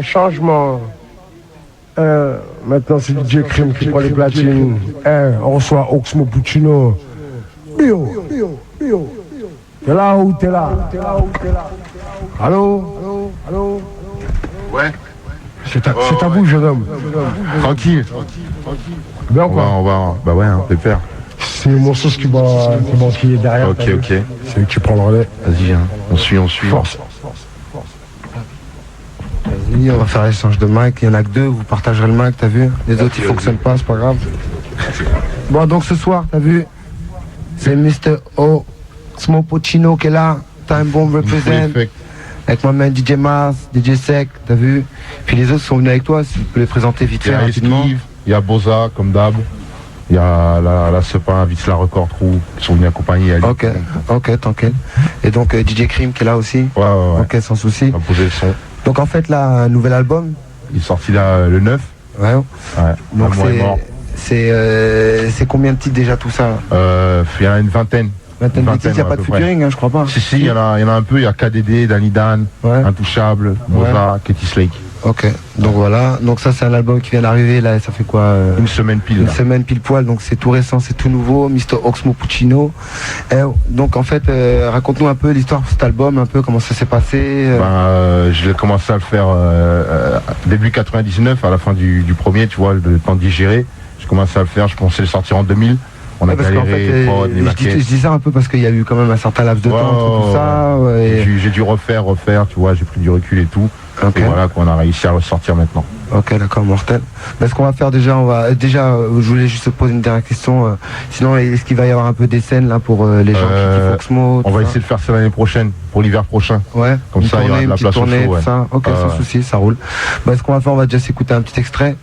Changement. Maintenant c'est DJ Crime qui prend les platines. On reçoit Oxmo Puccino. Bio. T'es là ou t'es là? Allô? Ouais. C'est à vous, jeune homme. Tranquille. Bien quoi? On va. Bah ouais, on peut faire. C'est mon sauce qui est derrière. Ok. C'est lui qui prend le relais. Vas-y, viens. On suit. Force. Vas-y, on va faire l'échange de mic. Il y en a que deux, vous partagerez le mic, t'as vu? Les autres, ils fonctionnent pas, c'est pas grave. Bon, donc ce soir, t'as vu? C'est Mr. Oxmo Puccino qui est là. Time Bomb represent. Avec ma main DJ Mars, DJ Sec, t'as vu? Puis les autres sont venus avec toi, si tu peux les présenter vite fait rapidement. Il y a Boza, comme d'hab. Il y a la Sepin, Vitzla Record Trou, qui sont venus accompagner. Ok, tranquille. Et donc DJ Crime qui est là aussi. Ouais. Ok, sans souci. On va poser le son. Donc en fait, là, un nouvel album. Il est sorti là le 9. Ouais. Donc mois est mort. c'est combien de titres déjà tout ça? Il y en a une vingtaine. De titres, il n'y a pas de featuring, je crois pas. Si, il y en a un peu. Il y a KDD, Danny Dan, Intouchable, Boza, Katie Slake. Ok, donc voilà, donc ça c'est un album qui vient d'arriver là, ça fait quoi une semaine pile. Une semaine pile poil, donc c'est tout récent, c'est tout nouveau, Mr. Oxmo Puccino. Donc en fait, raconte-nous un peu l'histoire de cet album, un peu comment ça s'est passé. Je l'ai commencé à le faire début 99, à la fin du premier, tu vois, le temps de digérer. J'ai commencé à le faire, je pensais le sortir en 2000. On a galéré, je dis ça un peu parce qu'il y a eu quand même un certain laps de temps entre tout ça. J'ai dû refaire, tu vois, j'ai pris du recul et tout. Okay. Et voilà qu'on a réussi à le sortir maintenant. Ok, d'accord, mortel. Mais ce qu'on va faire déjà, je voulais juste te poser une dernière question. Sinon, est-ce qu'il va y avoir un peu des scènes là pour les gens qui kiffent Oxmo? On va essayer de faire ça l'année prochaine, pour l'hiver prochain. Ouais, comme ça, il y aura de la place au show. Ça. Ok, sans souci, ça roule. Ce qu'on va faire, on va déjà s'écouter un petit extrait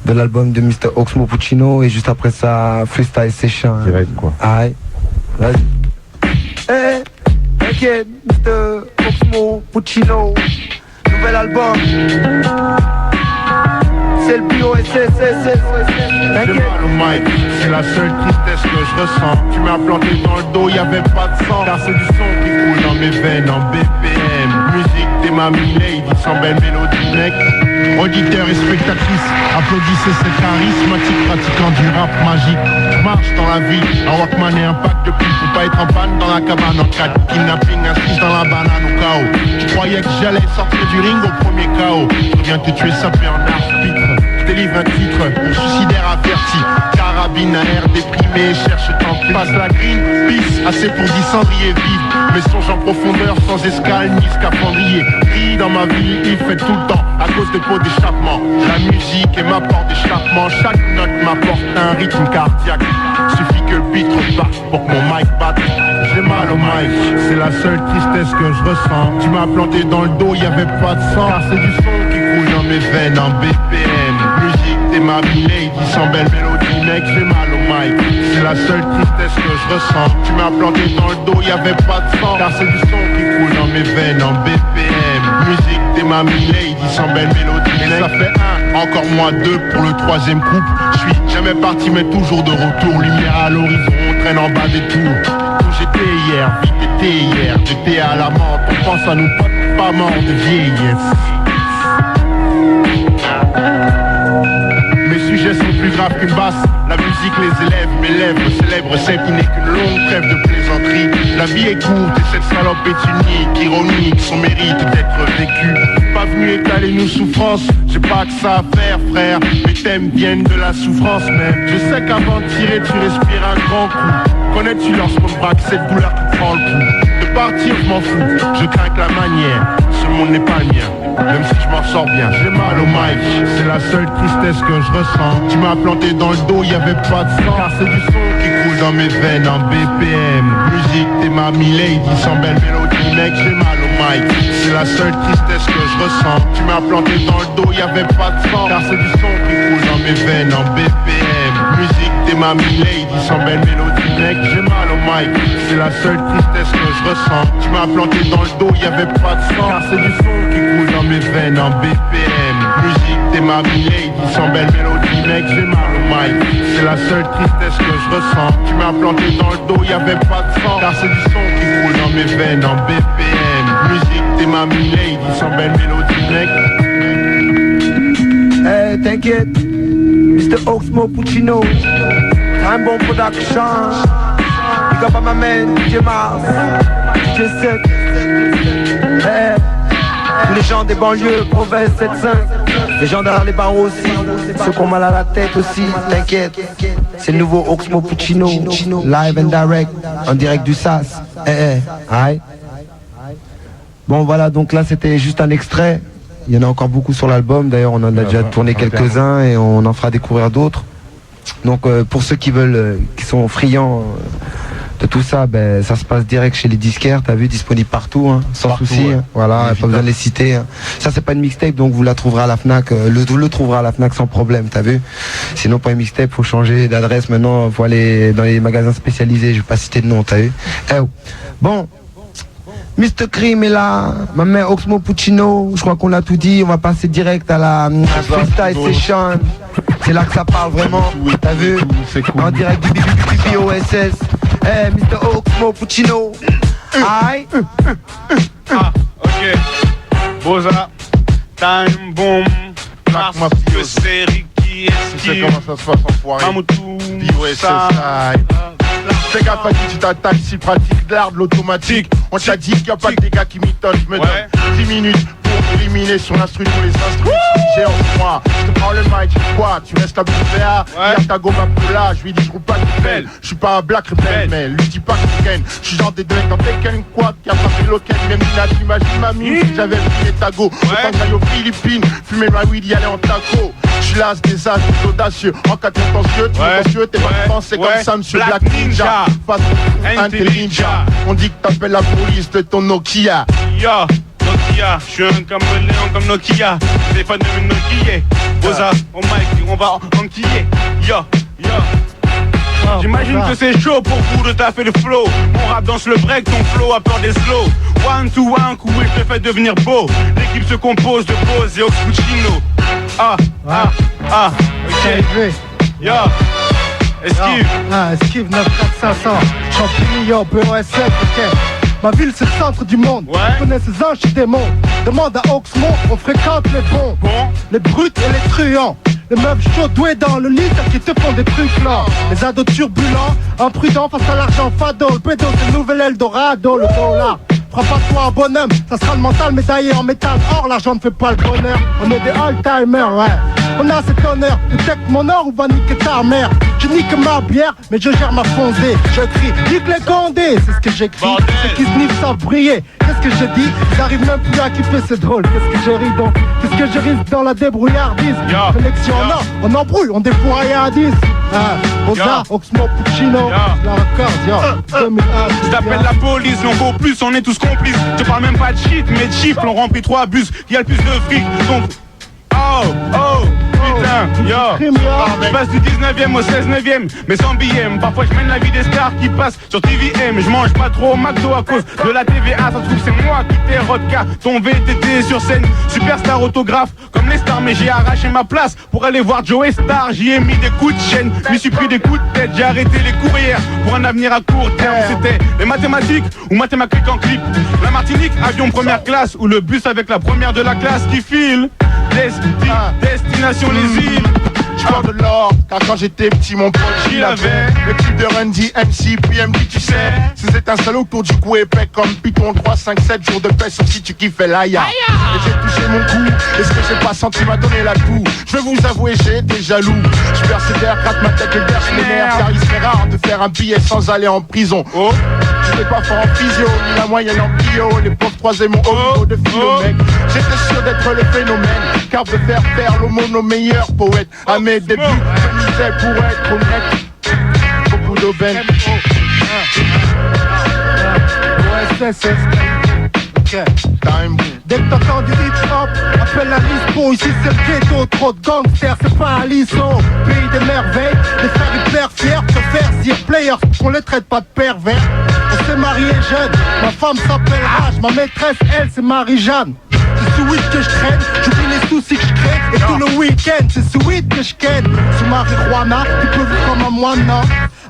de l'album de Mr. Oxmo Puccino et juste après ça, freestyle session. Direct, quoi. Aïe, vas-y. Hey, again, Mr. Oxmo Puccino. Nouvel album. C'est le bio SSS. J'ai mal au mic, c'est la seule tristesse que je ressens. Tu m'as planté dans le dos, y'avait pas de sang. Car c'est du son qui coule dans mes veines en BPM. Musique des mamies lady, sans belle mélodie mec. Auditeurs et spectatrices, applaudissez ces charismatiques pratiquants du rap magique. Marche dans la vie, un Walkman et un pack de plis. Faut pas être en panne dans la cabane en cas de kidnapping, assise dans la banane au chaos. Tu croyais que j'allais sortir du ring au premier chaos. Je viens te tuer sapé en arbitre. Je délivre un titre pour suicidaire averti. Carabine à air déprimé, cherche tant que passe la green. Peace, assez pour 10 cendriers vides. Mais songe en profondeur sans escale ni scaphandrier. Ris dans ma vie, il fait tout le temps à cause des pots d'échappement. La musique est ma porte d'échappement. Chaque note m'apporte un rythme cardiaque. Suffit que le beat reparte pour que mon mic batte. J'ai mal au mic, c'est la seule tristesse que je ressens. Tu m'as planté dans le dos, y'avait pas de sang. Car c'est du son qui coule dans mes veines en BPM. Musique des mamies lady, sans belle mélodie mec, j'ai mal au mic. C'est la seule tristesse que je ressens. Tu m'as planté dans le dos, y'avait pas de sang. Car c'est du son qui coule dans mes veines en BPM. Musique des mamies lady, sans belle mélodie mec. Ça fait un, encore moins deux pour le troisième couple. Je suis jamais parti mais toujours de retour. Lumière à l'horizon, on traîne en bas des tours. Où j'étais hier, vite été hier. J'étais à la menthe, on pense à nous pas morts de vieillesse. Mes sujets sont plus graves qu'une basse. La musique les élève, mes lèvres célèbrent celle qui n'est qu'une longue trêve de plaisanterie. La vie est courte et cette salope est unique, ironique, son mérite d'être vécu. Pas venu étaler nos souffrances, j'ai pas que ça à faire frère. Mes thèmes viennent de la souffrance même. Je sais qu'avant de tirer tu respires un grand coup. Connais-tu lorsqu'on me braque cette douleur qui prend le coup? De partir je m'en fous, je crains que la manière. Ce monde n'est pas le mien, même si je m'en sors bien. J'ai mal au mic, c'est la seule tristesse que je ressens. Tu m'as planté dans le dos, y'avait pas de sang. Car c'est du son qui coule dans mes veines en BPM. Musique des mamies lady, sans belle mélodie mec, j'ai mal au mic. C'est la seule tristesse que je ressens. Tu m'as planté dans le dos, y'avait pas de sang. Car c'est du son qui coule dans mes veines en BPM. Musique des mamies lady, sans belle mélodie mec, j'ai mal au mic. C'est la seule tristesse que je ressens. Tu m'as planté dans le dos, y'avait pas de sang. Car c'est du son qui coule dans mes veines en BPM. Musique des mamies lady, sans belle mélodie mec, j'ai mal au mic. C'est la seule tristesse que je ressens. Tu m'as planté dans le dos, y'avait pas de sang. Car c'est du son qui coule dans mes veines en BPM. Musique des mamies ladies, sans belle mélodie, mec. Hey, t'inquiète, Mr. Oxmo Puccino, Time Bomb Production, big up à ma man, DJ Mars, DJ 7, hey, tous les gens des banlieues, province 7-5, les gens derrière les barreaux aussi, ceux qui ont mal à la tête aussi, t'inquiète, c'est le nouveau Oxmo Puccino, live and direct, en direct du SAS, aïe. Bon voilà, donc là c'était juste un extrait. Il y en a encore beaucoup sur l'album, d'ailleurs on en a déjà tourné quelques-uns et on en fera découvrir d'autres. Donc pour ceux qui veulent, qui sont friands de tout ça, ben, ça se passe direct chez les disquaires, t'as vu, disponible partout, hein, sans souci, ouais. Voilà, pas besoin de les citer. Hein. Ça c'est pas une mixtape, donc vous la trouverez à la FNAC, le trouverez à la FNAC sans problème, t'as vu. Sinon pas une mixtape, faut changer d'adresse maintenant, faut aller dans les magasins spécialisés, je vais pas citer de nom, t'as vu. Bon. Mr. Cream est là, ma mère Oxmo Puccino, je crois qu'on a tout dit, on va passer direct à la freestyle session. C'est là que ça parle vraiment, t'as vu, en direct du BOSS. Hey, Mr. Oxmo Puccino. Aïe. Ok. Boza, Time Bomb, parce que c'est Ricky Tu sais comment ça se passe en foiré. Mamoutou, BOSS. Fais gaffe à qui tu t'attaques, si pratique de l'art de l'automatique. On t'a dit qu'il n'y a pas que des gars qui m'étonnent. Je me donne 10 minutes pour éliminer sur l'instru tous les instruments. J'ai en moi, je te prends le mic, quoi, tu restes la bouche verte. Hier ta gomme un là, je lui dis je roule pas de belle. Je suis pas un black rebelle, mais lui dis pas que tu gagnes. Je suis genre des deux mecs dans Tekken Quad qui a frappé local. Même Nina, t'imagines ma mine, j'avais filé ta go. Autant que j'aille aux Philippines, fumer ma weed, y aller en taco. Je suis las des âges audacieux, en cas de contentieux, tu es conscieux, t'es pas pensé comme ça, monsieur Black Ninja. Face Intelligent, on dit que t'appelles la police de ton Nokia. Yo, Nokia, je suis un caméléon comme Nokia. T'es pas devenu Nokia. Boza, au mic, on va enquiller. Yo. J'imagine que c'est chaud pour vous de taffer le flow. Mon rap danse le break, ton flow a peur des slow. One to one, coup et je te fais devenir beau. L'équipe se compose de Boz et Ox Puccino. Ok. Yo. Esquive. Esquive 94500. Champignon, BOSS, ok. Ma ville c'est le centre du monde. On connaît ces anges et démons. Demande à Oxmo, on fréquente les bons. Les brutes et les truands. Les meufs chaudes douées dans le lit qui te font des trucs là. Les ados turbulents, imprudents face à l'argent fado. Le pédo c'est le nouvel Eldorado, le dollar. Prends pas toi un bonhomme, ça sera le mental médaillé en métal. Or l'argent ne fait pas le bonheur. On est des all-timers, ouais. On a cet honneur, tu check mon or ou va niquer ta mère. Je nique ma bière, mais je gère ma fondée. Je crie, nique les condés, c'est ce que j'écris. C'est qui sniffent sans briller. Qu'est-ce que je dis? J'arrive même plus à kiffer, c'est drôle. Qu'est-ce que je ris donc? Qu'est-ce que je risque dans la débrouillardise? Connexion en or, on embrouille, on débrouille à 10. Boza, Oxmo Puccino, la record, yo. 2001. Je t'appelle la police, l'on vaut plus, on est tous complices. Je parle même pas de shit, mais de chiffres, l'on remplit 3 bus. Il y a le plus de fric, donc... Oh, putain, yo. Je passe du 19e au 16e, mais sans billet. Parfois je mène la vie des stars qui passent sur TVM. Je mange pas trop au McDo à cause de la TVA. Ça se trouve c'est moi qui t'ai rodka ton VTT sur scène. Superstar autographe comme les stars, mais j'ai arraché ma place pour aller voir Joey Star. J'y ai mis des coups de chaîne, m'y suis pris des coups de tête. J'ai arrêté les courrières pour un avenir à court terme. C'était les mathématiques ou mathématiques en clip. La Martinique, avion première classe ou le bus avec la première de la classe qui file. Destination les îles. Je parle de l'or, car quand j'étais petit mon pote j'y avait. Le type de Randy, MC, PMD tu sais. C'est un salaud autour du cou épais comme Python 3, 5, 7 jours de paix. Sauf si tu kiffais l'aïa. Et j'ai touché mon cou, et ce que j'ai pas senti m'a donné la toux. Je vais vous avouer j'ai été jaloux. Je persévère, gratte ma tête et berce les nerfs. Car il serait rare de faire un billet sans aller en prison. J'étais pas fort en physio, ni la moyenne en bio. Les pauvres croisaient mon haut niveau de philo mec. J'étais sûr d'être le phénomène, car de faire faire l'aumône aux meilleurs poètes. À mes débuts, je misais pour être honnête. Beaucoup d'aubaines. Time. Dès que t'entends du hip-hop, appelle la Lispo. Ici c'est le ghetto, trop de gangsters, c'est pas un liso. Pays des merveilles, les frères hyper fiers. Préfère dire players, qu'on les traite pas de pervers. On s'est marié jeune, ma femme s'appelle Rage. Ma maîtresse, elle, c'est Marie-Jeanne. C'est ce week que je traîne, j'oublie les soucis que je crée. Et tout le week-end, c'est ce week que je ken. Sous marijuana, tu peux vivre comme un moine.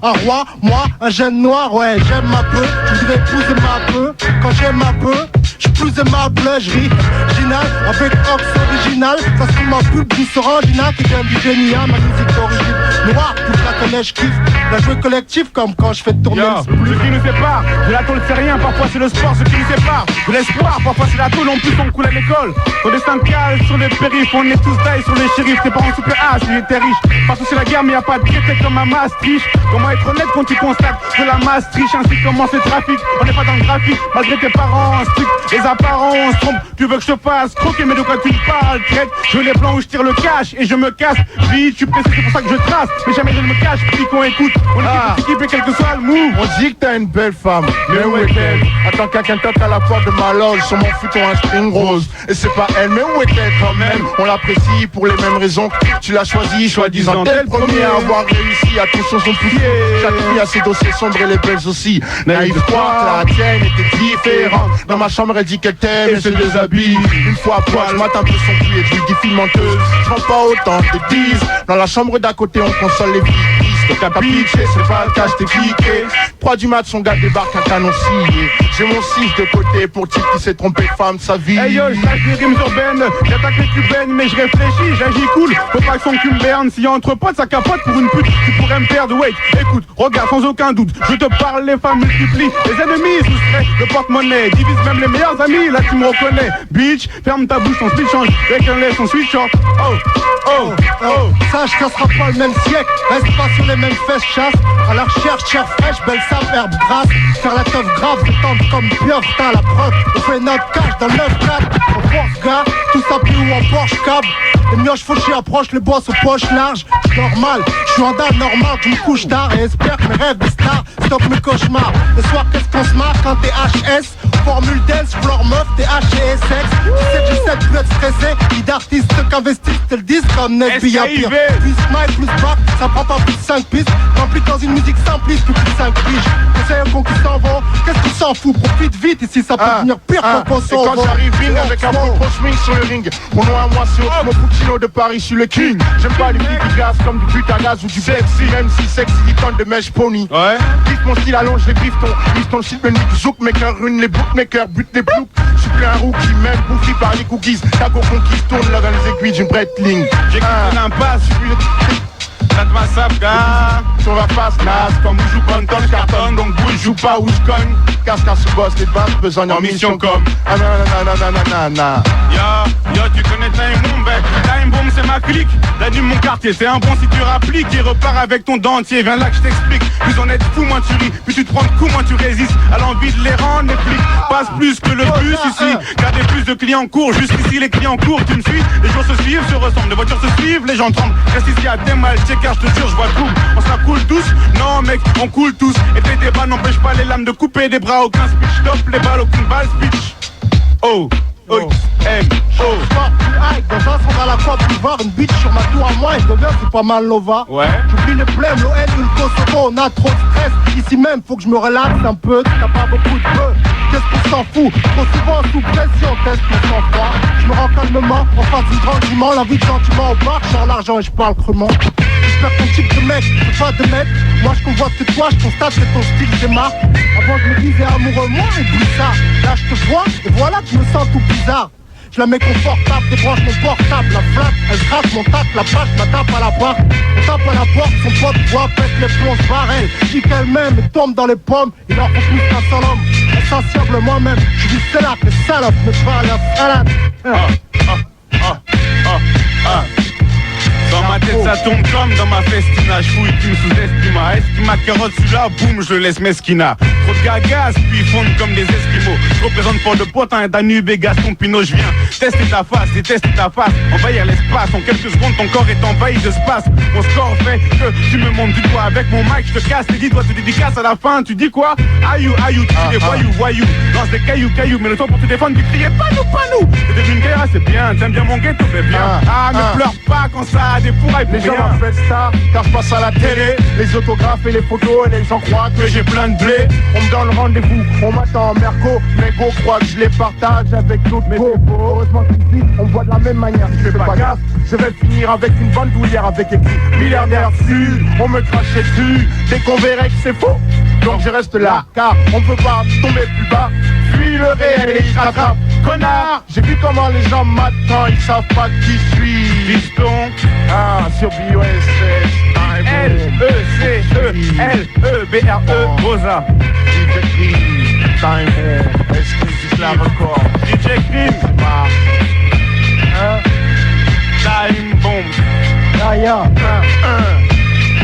Un roi, moi, un jeune noir, ouais, j'aime ma peu. Je voudrais épouser ma peu, quand j'aime ma peu. j'suis plus aimable, je ris original, avec Ox original. Ça se trouve ma pub douce original qui vient du génie, ma musique d'origine noire, tu la connais, je kiffe. La jouer collectif comme quand je fais tourner le split. Ce qui nous sépare, de la tôle c'est rien, parfois c'est le sport. Ce qui nous sépare, de l'espoir, parfois c'est la tôle, en plus on coule à l'école. Ton destin cale sur les périphes, on est tous taille sur les shérifs. Tes parents super A, si j'étais riche. Partout c'est la guerre mais y'a pas de traité comme un Maastricht. Comment être honnête quand tu constates que la masse triche, ainsi commence le trafic. On n'est pas dans le graphique, malgré tes parents stricts. Les apparents on se trompe, tu veux que je te fasse croquer, mais de quoi tu parles, traite. Je veux les plans où je tire le cash et je me casse. Vite, tu précises, c'est pour ça que je trace. Mais jamais je ne me cache, petit con écoute. On est équipé quel que soit le move. On dit que t'as une belle femme, mais où est-elle? Attends quelqu'un toque à la porte de ma loge, sur mon futon un string rose. Et c'est pas elle, mais où est-elle quand même? On l'apprécie pour les mêmes raisons que tu l'as choisi, soi-disant tel premier à avoir réussi à tout sur son pied. Chaque fille a ses dossiers sombres et les belles aussi. Naïve croire que la tienne était différente. Dans ma chambre elle dit qu'elle t'aime et se déshabille. Une fois à poil, je mate un peu son cul et je lui dis fille menteuse. Je prends pas autant de 10. Dans la chambre d'à côté on console les filles. T'as pitché, c'est pas le cas, je t'ai piqué. 3 du mat, son gars débarque un canon scié. J'ai mon 6 de côté pour type qui s'est trompé de femme de sa vie. Hey yo, je lâche des rimes urbaines, j'attaque les cubaines, mais je réfléchis, j'agis cool. Faut pas que son cul me berne, s'il y a entre potes, ça capote pour une pute. Tu pourrais me perdre, wait, écoute, regarde sans aucun doute. Je te parle, les femmes multiplient, les ennemis soustraient le porte-monnaie. Divise même les meilleurs amis, là tu me reconnais. Bitch, ferme ta bouche, ton speed change, avec un laisse, on switch short. Oh, oh, oh. Sache qu'on sera pas le même siècle, reste pas sur les mêmes fesses, chasse. À la recherche, chair fraîche, belle sape, herbe grasse. Faire la teuf grave, se tente comme pieuvre, t'as la preuve. On fait notre cash dans 9-4, on force gars, tout ça plus ou en Porsche cab. Les mioches fauchés approchent les boss aux poches larges. J'suis normal, j'suis en date normal, je me couche tard et espère que mes rêves de star stoppent mes cauchemars. Le soir qu'est-ce qu'on se marre quand t'es HS, formule dance, fleur meuf, t'es H et sex. Tu sais que j'essaie de plus être stressé, ni d'artistes qu'investissent, te le disent comme Nesby à pire. Plus smile, plus back, ça prend pas plus de 5 pistes. Rempli dans une musique simpliste, plus de 5 piges. Conseil aux cons qui s'en vont, qu'est-ce que tu s'en fous? Profite vite ici, ça peut devenir pire qu'on s'en va. Et quand j'arrive ring avec un peu trop swing sur le ring. Mon nom à moi c'est Oxmo Puccino de Paris, je suis le king. J'aime pas les filles qui gazent comme du but à gaz ou du sexy. Même si sexy, ils tendent de mèche pony. Ouais. Kiffe mon style, allonge les biftons. Lise ton shit, me nique, zouk, maker, rune les bookmakers, bute les blouks. J'suis plus un rookie, même bouffi par les cookies. Ta go conquise tourne là dans les aiguilles d'une Breitling. J'ai quitté l'impasse, ça te va sapka. On va pas se naze, comme où je joue bonne tonne, cartonne. Donc bouge, joue pas où je cogne. Casse ce boss, les basses, besogne en mission comme. Ah nanana. Yo, tu connais Time Bomb, Time Bomb c'est ma clique. L'anime mon quartier, c'est un bon si tu rappliques. Et repars avec ton dentier, viens là que je t'explique. Plus on est fou, moins tu ris. Plus tu te prends de coups, moins tu résistes à l'envie de les rendre. Les flics passent plus que le bus ici. Gardez plus de clients courts, jusqu'ici les clients courts. Tu me suis, les jours se suivent, se ressemblent. Les voitures se suivent, les gens tremblent. Reste ici à tes mal, car je te jure, je vois tout. On sera cool tous, non mec, on coule tous. Et tes débats n'empêchent pas les lames de couper des bras. Aucun speech, stop les balles, aucune balle, speech. Oh, oh, M, oh. Dans un centre à la fois pour voir une bitch sur ma tour à moi et je deviens c'est pas mal Nova. Ouais. J'oublie les blèmes, l'ON ou le Kosovo, on a trop de stress. Ici même faut que je me relaxe un peu, t'as pas beaucoup de feu. Qu'est-ce qu'on s'en fout? Trop souvent sous pression, teste mon sang-froid. Je me rends calmement, en face du grand jument. La vie de gentiment au bar, je sors l'argent et je parle crûment. J'espère ton type de mec, c'est pas de mec. Moi je convoite que toi, je constate que ton style démarque. Avant je me disais amoureux, moi oublie ça. Là je te vois, et voilà que je me sens tout bizarre. Je la mets confortable, débranche mon portable. La flatte, elle gratte mon tac, la pâte, ma tape à la barre. On tape à la porte, son pote voit, pète les plombs, se barre. Elle dit qu'elle-même et tombe dans les pommes. Il en faut plus qu'un seul homme. Insatiable moi-même, je dis c'est là que salope me fait à la salade. Dans ma tête ça tombe comme dans ma festina. Je fouille, tu me sous-estimes. Est-ce ma carotte celui-là, boum, je le laisse mesquina. Trop de gagas, puis ils fondent comme des esquimaux. Je représente Port de Potin, Danube et Gaston Pinot. Je viens tester ta face, détester ta face. Envahir l'espace, en quelques secondes ton corps est envahi de space. Mon score fait que tu me montes du doigt. Avec mon mic, je te casse les doigts, te dédicace à la fin. Tu dis quoi? Aïe, tu dis des voyous. Lance des cailloux, mais le temps pour te défendre, tu criais pas nous. T'es devenu une guerre, c'est bien, t'aimes bien mon ghetto, fais bien. Ne pleure pas quand ça a des pourrailles. Les gens m'appellent star, car je passe à la télé. Les autographes et les photos, et les gens croient que j'ai plein de blé. On me donne rendez-vous, on m'attend en Merco. Mes go croient que je les partage avec d'autres go. Heureusement qu'ici, on voit de la même manière. Si je fais pas gaffe, je vais finir avec une bandoulière avec écrit milliardaire sud. On me crachait dessus, dès qu'on verrait que c'est faux. Donc je reste là, car on peut pas tomber plus bas. Fuis le réel et il rattrape. Connard, j'ai vu comment les gens m'attendent, ils savent pas qui je suis. Piston, sur BOSS. L-E-C-E-L-E-B-R-E, Rosa. DJ Crime, Time Bomb, exclusif la record. DJ Crime, Time Bomb. Yeah.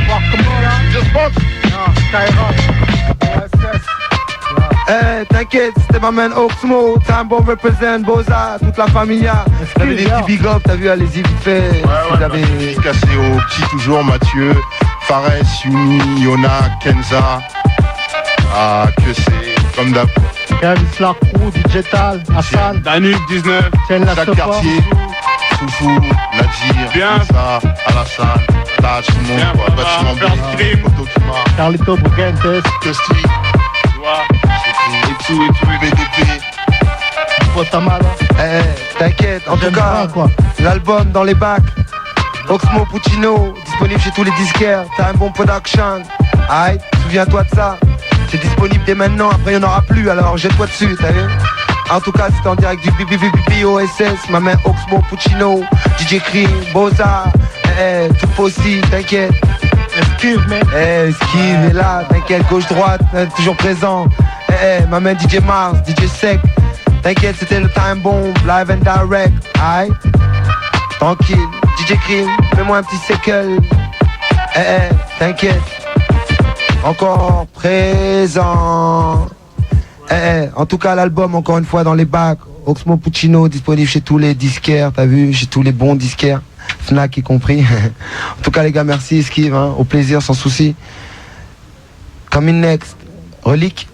Voir comment là? Just box. Skyrock. OSS. Eh, t'inquiète, c'était ma man Oxmo, Time Bomb represent, Boza, toute la familia. T'avais des petits big up, t'as vu, allez-y vite fait. Vous avez cassé au petit toujours, Mathieu, Fares, Yuni, Yona, Kenza. Ah, que c'est, comme d'hab. Kavis Larcrou, Digital, Hassan, Danube 19, Tiens la Chaque support. quartier, Foufou, Nadir, Bien. Kenza, Alassane, Tach, tout le monde, Bien, quoi, voilà, bâtiment First bien, Dream. Photokima, Carlito Brugentes, Custody, et tout, BDP. Potamala. Eh, t'inquiète, en tout J'aime cas, bien, quoi. l'album dans les bacs. Oxmo Puccino, disponible chez tous les disquaires. Time Bomb Production. Aïe, souviens-toi de ça. C'est disponible dès maintenant, après il n'y en aura plus, alors jette-toi dessus, t'as vu? En tout cas, c'était en direct du BBBBOSS, ma main Oxmo Puccino, DJ Crime, Boza, tout aussi, t'inquiète. Excuse, mec. Skive est là, t'inquiète, gauche-droite, toujours présent. Ma main DJ Mars, DJ Sec. T'inquiète, c'était le Time Bomb, live and direct. Aïe, tranquille, DJ Crime, mets-moi un petit sequel. T'inquiète, encore présent. En tout cas, l'album, encore une fois, dans les bacs. Oxmo Puccino, disponible chez tous les disquaires, t'as vu, chez tous les bons disquaires. Fnac y compris. En tout cas, les gars, merci, Esquive, hein, au plaisir, sans souci. Coming next, Relique.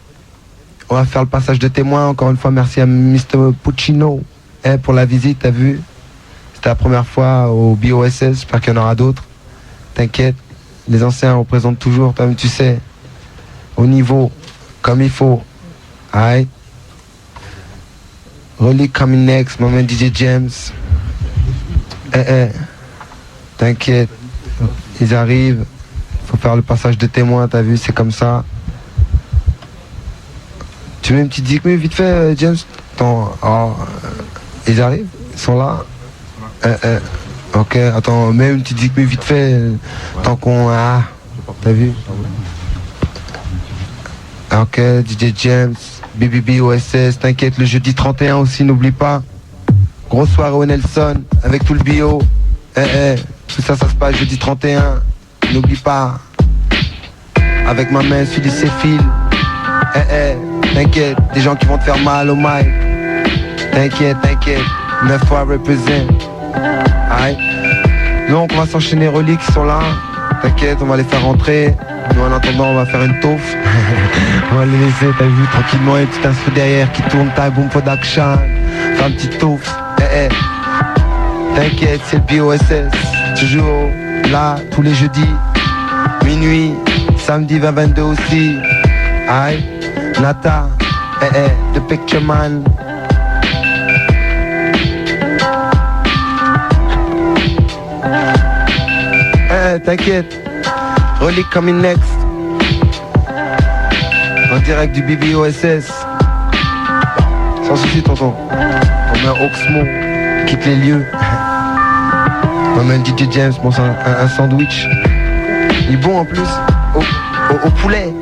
On va faire le passage de témoin. Encore une fois, merci à Mr. Puccino pour la visite, t'as vu. C'était la première fois au BOSS, j'espère qu'il y en aura d'autres. T'inquiète, les anciens représentent toujours, toi-même, tu sais, au niveau, comme il faut. Aïe. Relique coming next, mon man DJ James. T'inquiète, ils arrivent. Faut faire le passage de témoin, t'as vu, c'est comme ça. Tu mets une petite zik vite fait, James. Attends, ils arrivent, ils sont là. Ok, attends, mets une petite zik vite fait, tant qu'on t'as vu. Ok, DJ James, BBB OSS, t'inquiète, le jeudi 31 aussi, n'oublie pas. Grosse soirée au Nelson, avec tout le bio. Tout ça, ça se passe jeudi 31, n'oublie pas. Avec ma main sur les céphiles. T'inquiète, des gens qui vont te faire mal au mic. T'inquiète, 9 fois represent. Aïe. Donc on va s'enchaîner, Reliques qui sont là. T'inquiète, on va les faire rentrer. Nous en attendant, on va faire une taufe. On va les laisser, t'as vu, tranquillement, une petite instru derrière qui tourne, Time Bomb Production. Faire une petite taufe. T'inquiète, c'est le BOSS. Toujours là, tous les jeudis. Minuit, samedi 20-22 aussi. Aïe, Nata, The Picture Man. T'inquiète, Relique coming next. En direct du BBOSS. Sans souci, tonton. On met Oxmo, quitte les lieux. On met DJ James, bon, c'est un sandwich. Il est bon en plus. Au poulet.